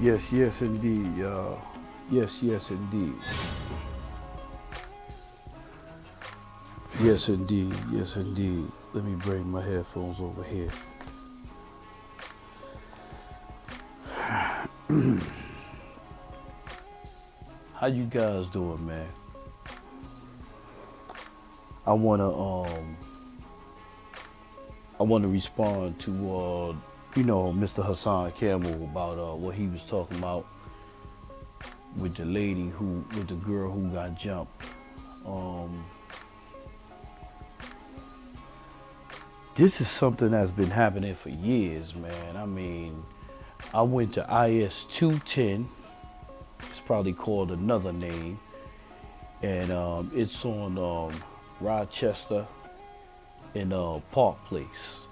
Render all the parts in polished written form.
Yes, yes, indeed. Yes, yes, indeed. Yes, indeed. Yes, indeed. Let me bring my headphones over here. How you guys doing, man? I wanna I wanna respond to Mr. Hassan Campbell about what he was talking about with the lady with the girl who got jumped. Um, this is something that's been happening for years, man. I mean, I went to IS 210. It's probably called another name, and it's on Rochester in Park Place,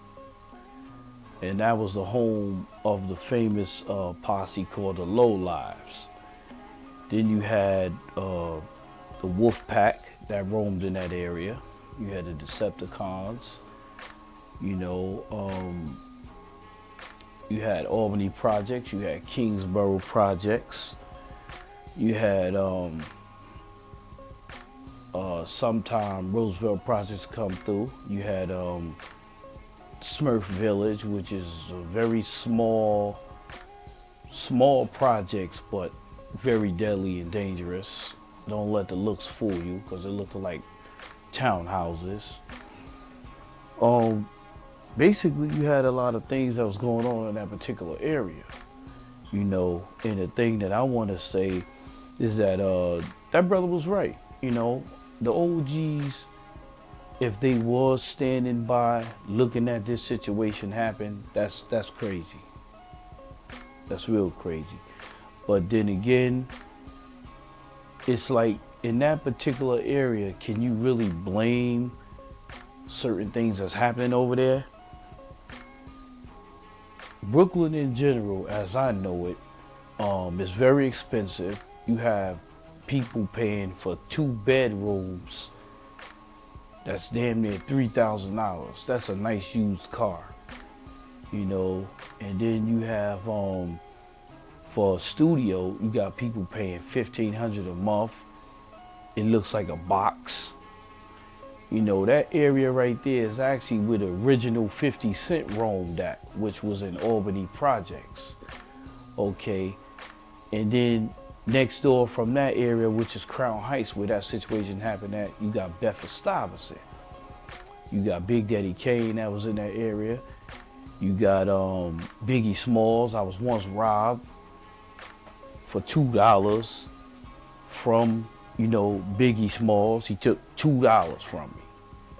and that was the home of the famous posse called the Low Lives. Then you had the Wolf Pack that roamed in that area. You had the Decepticons. You know, you had Albany Projects. You had Kingsborough Projects. You had sometime Roosevelt Projects come through. You had Smurf Village, which is a very small projects, but very deadly and dangerous. Don't let the looks fool you, because it looked like townhouses. Basically, you had a lot of things that was going on in that particular area. You know, and the thing that I want to say is that that brother was right. You know, the OGs, if they was standing by looking at this situation happen, that's crazy. That's real crazy. But then again, it's like in that particular area, can you really blame certain things that's happening over there? Brooklyn in general, as I know it, is very expensive. You have people paying for 2 bedrooms. That's damn near $3,000. That's a nice used car, you know. And then you have for a studio, you got people paying $1,500 a month. It looks like a box. You know, that area right there is actually where the original 50 Cent roamed at, which was in Albany Projects. Okay. And then next door from that area, which is Crown Heights, where that situation happened at, you got Bedford-Stuyvesant. You got Big Daddy Kane that was in that area. You got Biggie Smalls. I was once robbed for $2 from, Biggie Smalls. He took $2 from me.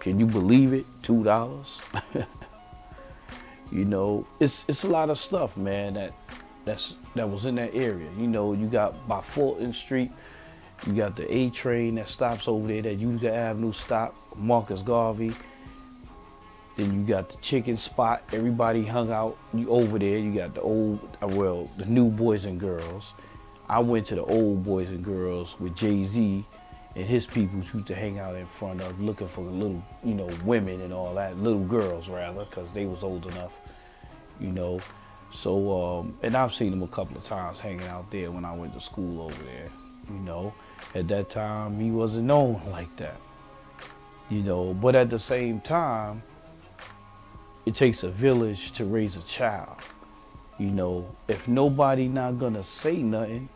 Can you believe it? $2. You know, it's a lot of stuff, man, that was in that area. You know, you got by Fulton Street, you got the A train that stops over there, that Utica Avenue stop, Marcus Garvey. Then you got the chicken spot. Everybody hung out over there. You got the new Boys and Girls. I went to the old Boys and Girls with Jay-Z and his people used to hang out in front of, looking for little, women and all that, little girls rather, because they was old enough, So, and I've seen him a couple of times hanging out there when I went to school over there, At that time, he wasn't known like that, But at the same time, it takes a village to raise a child. If nobody not gonna say nothing,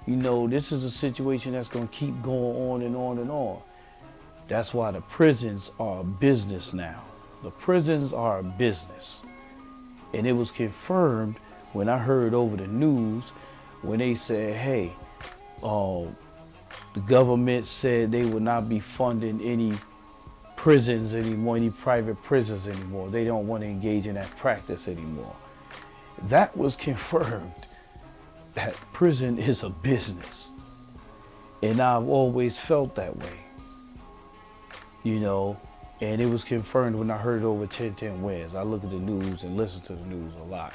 this is a situation that's gonna keep going on and on and on. That's why the prisons are a business now. The prisons are a business. And it was confirmed when I heard over the news when they said, hey, the government said they would not be funding any prisons anymore, any private prisons anymore. They don't want to engage in that practice anymore. That was confirmed, that prison is a business. And I've always felt that way, and it was confirmed when I heard over 1010 Wins. I look at the news and listen to the news a lot,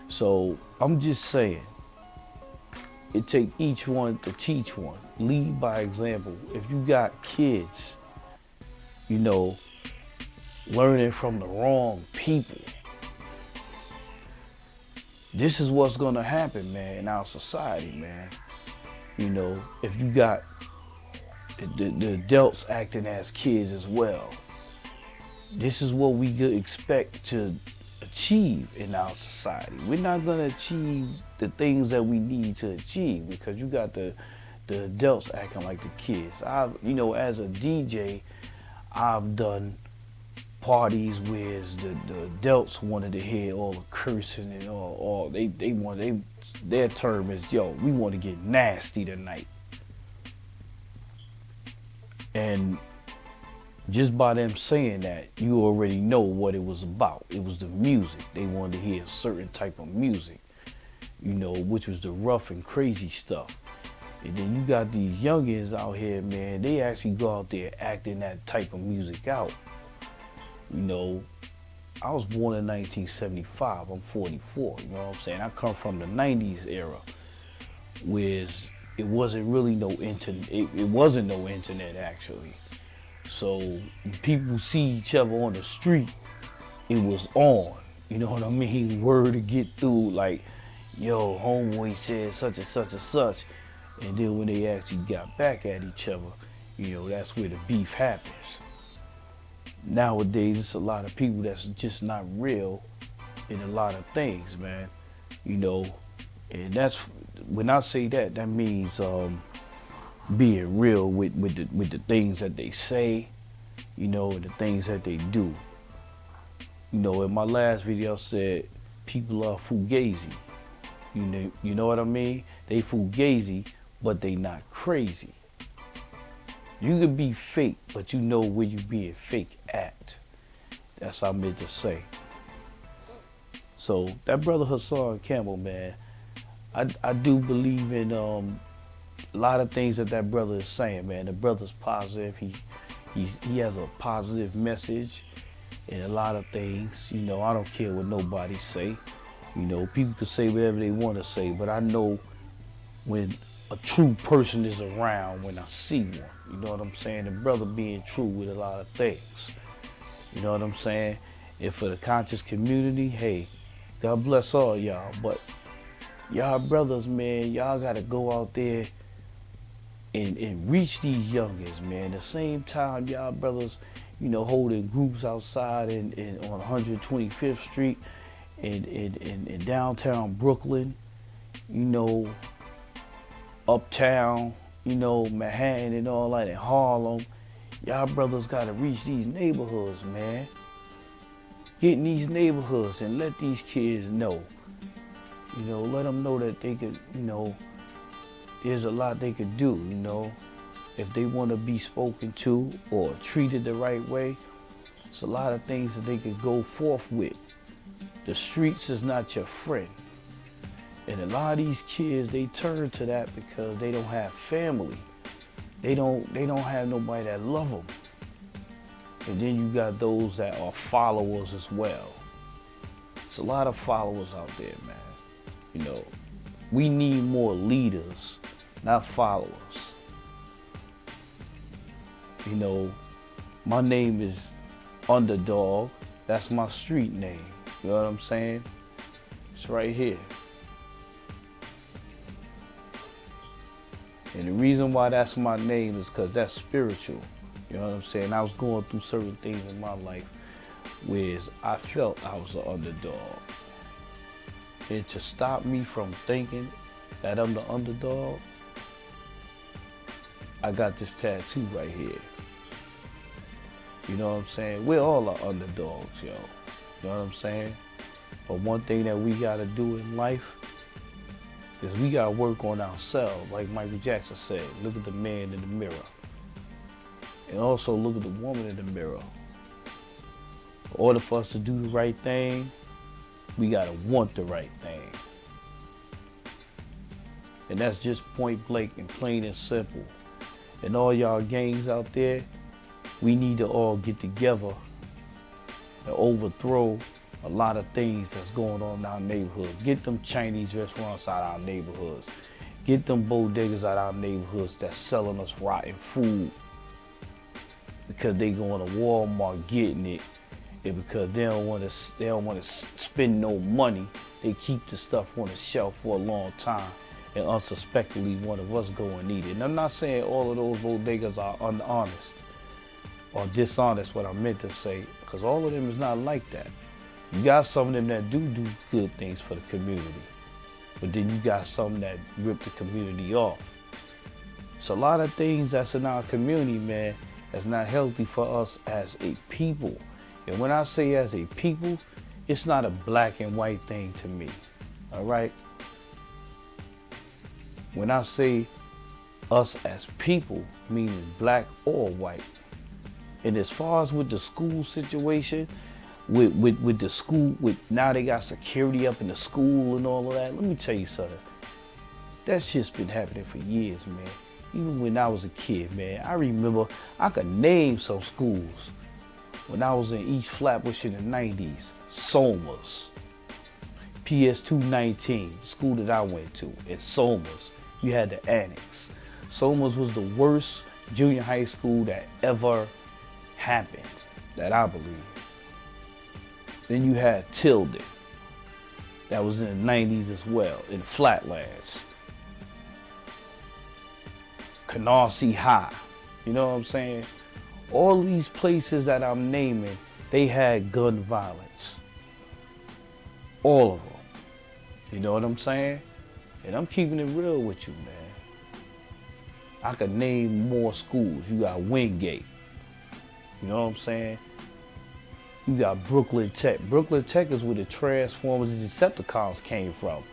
So I'm just saying, it takes each one to teach one. Lead by example. If you got kids, learning from the wrong people, this is what's gonna happen, man, in our society, man. You know, if you got the adults acting as kids as well, this is what we could expect to achieve in our society. We're not gonna achieve the things that we need to achieve because you got the adults acting like the kids. You know, as a DJ, I've done parties where the adults wanted to hear all the cursing and all their term is, yo, we want to get nasty tonight. And just by them saying that, you already know what it was about. It was the music. They wanted to hear a certain type of music, you know, which was the rough and crazy stuff. And then you got these youngins out here, man, they actually go out there acting that type of music out. You know, I was born in 1975, I'm 44, you know what I'm saying? I come from the 90s era, where it wasn't really no internet, it wasn't no internet actually. So people see each other on the street, it was on, you know what I mean? Word to get through, like, yo, homeboy said such and such and such. And then when they actually got back at each other, you know, that's where the beef happens. Nowadays, it's a lot of people that's just not real in a lot of things, man. You know, and that's, when I say that, that means being real with the things that they say, you know, and the things that they do. You know, in my last video I said people are fugazi. You know what I mean? They fugazi, but they not crazy. You could be fake, but you know where you being fake at. That's what I meant to say. So that brother Hassan Campbell, man, I do believe in a lot of things that brother is saying, man. The brother's positive. He has a positive message in a lot of things. You know, I don't care what nobody say. You know, people can say whatever they want to say, but I know when a true person is around when I see one. You know what I'm saying? The brother being true with a lot of things. You know what I'm saying? And for the conscious community, hey, God bless all y'all. But y'all brothers, man, y'all got to go out there and reach these youngins, man. At the same time, y'all brothers, you know, holding groups outside on 125th Street in downtown Brooklyn, you know, uptown, you know, Manhattan and all that, in Harlem. Y'all brothers gotta reach these neighborhoods, man. Get in these neighborhoods and let these kids know. You know, let them know that they could, you know, there's a lot they could do, you know. If they want to be spoken to or treated the right way, it's a lot of things that they could go forth with. The streets is not your friend. And a lot of these kids, they turn to that because they don't have family. They don't have nobody that love them. And then you got those that are followers as well. It's a lot of followers out there, man. You know, we need more leaders, not followers. You know, my name is Underdog. That's my street name. You know what I'm saying? It's right here. And the reason why that's my name is because that's spiritual. You know what I'm saying? I was going through certain things in my life where I felt I was an underdog. And to stop me from thinking that I'm the underdog, I got this tattoo right here. You know what I'm saying? We're all are underdogs, yo. You know what I'm saying? But one thing that we gotta do in life is we gotta work on ourselves. Like Michael Jackson said, look at the man in the mirror. And also look at the woman in the mirror. In order for us to do the right thing, we gotta want the right thing. And that's just point blank and plain and simple. And all y'all gangs out there, we need to all get together and overthrow a lot of things that's going on in our neighborhood. Get them Chinese restaurants out of our neighborhoods. Get them bodegas out of our neighborhoods that's selling us rotten food because they going to Walmart getting it, and because they don't want to spend no money, they keep the stuff on the shelf for a long time, and unsuspectingly one of us go and eat it. And I'm not saying all of those bodegas are honest or dishonest, what I meant to say, because all of them is not like that. You got some of them that do good things for the community, but then you got some that rip the community off. It's a lot of things that's in our community, man, that's not healthy for us as a people. And when I say as a people, it's not a black and white thing to me, all right? When I say us as people, meaning black or white. And as far as with the school situation, with the school, now they got security up in the school and all of that, let me tell you something. That shit's been happening for years, man. Even when I was a kid, man, I remember I could name some schools. When I was in East Flatbush in the 90s, Somers, PS 219, the school that I went to, in Somers, you had the annex. Somers was the worst junior high school that ever happened, that I believe. Then you had Tilden, that was in the 90s as well, in the Flatlands. Canarsie High, you know what I'm saying? All these places that I'm naming, they had gun violence. All of them. You know what I'm saying? And I'm keeping it real with you, man. I could name more schools. You got Wingate. You know what I'm saying? You got Brooklyn Tech. Brooklyn Tech is where the Transformers and Decepticons came from.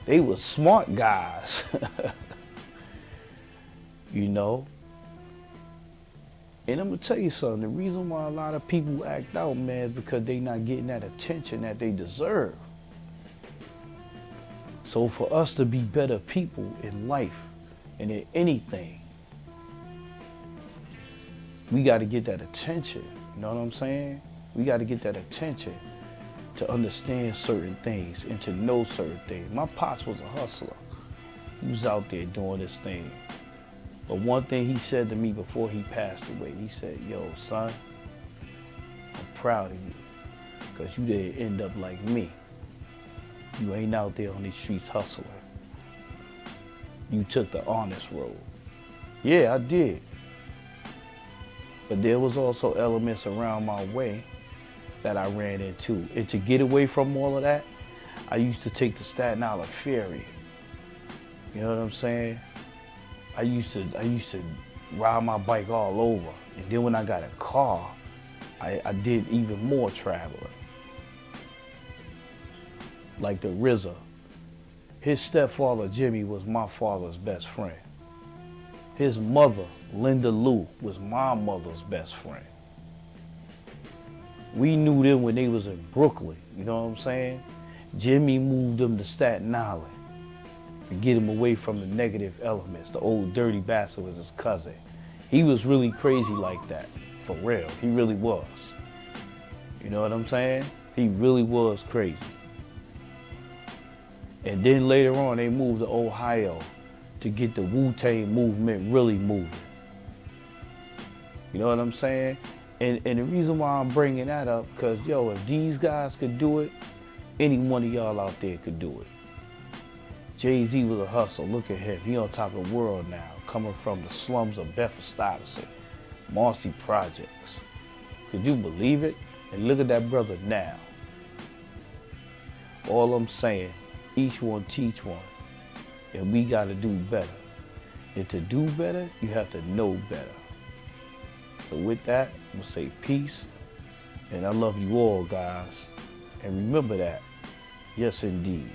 They were smart guys. You know? And I'm gonna tell you something, the reason why a lot of people act out, man, is because they not getting that attention that they deserve. So for us to be better people in life and in anything, we gotta get that attention, you know what I'm saying? We gotta get that attention to understand certain things and to know certain things. My pops was a hustler. He was out there doing this thing. But one thing he said to me before he passed away, he said, yo, son, I'm proud of you, because you didn't end up like me. You ain't out there on these streets hustling. You took the honest road. Yeah, I did. But there was also elements around my way that I ran into. And to get away from all of that, I used to take the Staten Island ferry. You know what I'm saying? I used to ride my bike all over. And then when I got a car, I did even more traveling. Like the RZA. His stepfather, Jimmy, was my father's best friend. His mother, Linda Lou, was my mother's best friend. We knew them when they was in Brooklyn, you know what I'm saying? Jimmy moved them to Staten Island to get him away from the negative elements. The old dirty bastard was his cousin. He was really crazy like that, for real. He really was. You know what I'm saying? He really was crazy. And then later on, they moved to Ohio to get the Wu-Tang movement really moving. You know what I'm saying? And the reason why I'm bringing that up, because, yo, if these guys could do it, any one of y'all out there could do it. Jay-Z was a hustler. Look at him. He on top of the world now, coming from the slums of Bedford-Stuyvesant, Marcy Projects. Could you believe it? And look at that brother now. All I'm saying, each one teach one. And we got to do better. And to do better, you have to know better. So with that, I'm going to say peace. And I love you all, guys. And remember that. Yes, indeed.